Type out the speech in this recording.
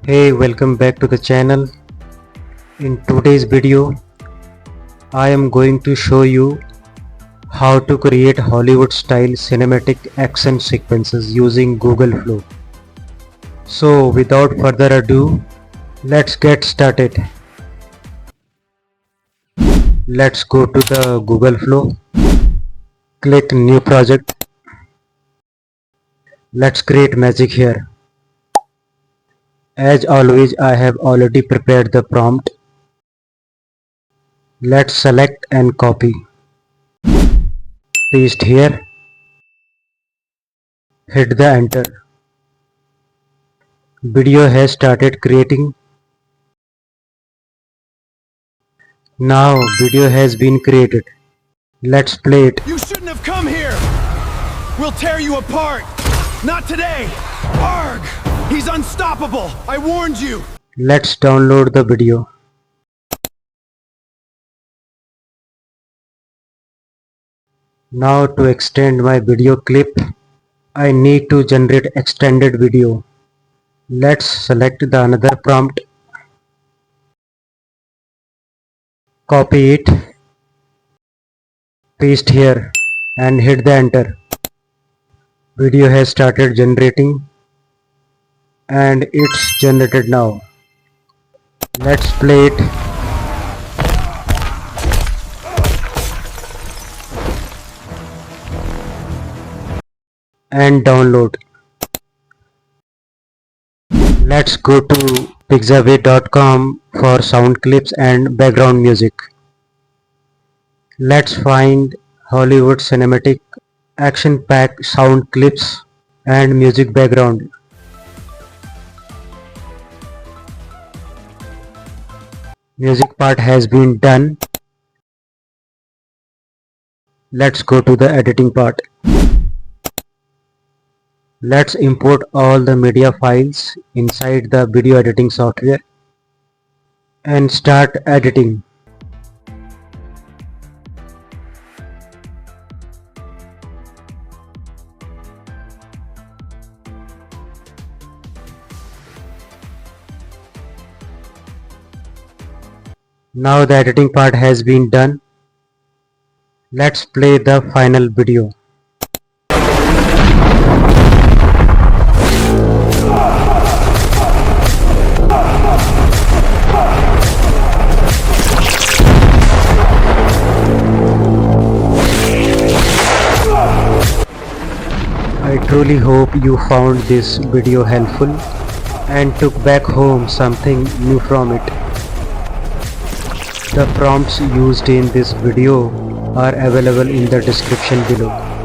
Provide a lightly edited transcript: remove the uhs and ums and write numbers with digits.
Hey, welcome back to the channel. In today's video, I am going to show you how to create Hollywood style cinematic action sequences using Google Flow. So without further ado, let's get started. Let's go to the Google Flow. Click new project. Let's create magic here. As always, I have already prepared the prompt. Let's select and copy. Paste here. Hit the enter. Video has started creating. Now video has been created. Let's play it. You shouldn't have come here! We'll tear you apart! Not today! Arg! He's unstoppable! I warned you! Let's download the video. Now to extend my video clip, I need to generate extended video. Let's select the another prompt. Copy it. Paste here and hit the enter. Video has started generating and it's generated now. Let's play it. And download. Let's go to Pixabay.com for sound clips and background music. Let's find Hollywood cinematic action-packed sound clips and music background. Music part has been done. Let's go to the editing part. Let's import all the media files inside the video editing software and start editing. Now the editing part has been done. Let's play the final video. I truly hope you found this video helpful and took back home something new from it. The prompts used in this video are available in the description below.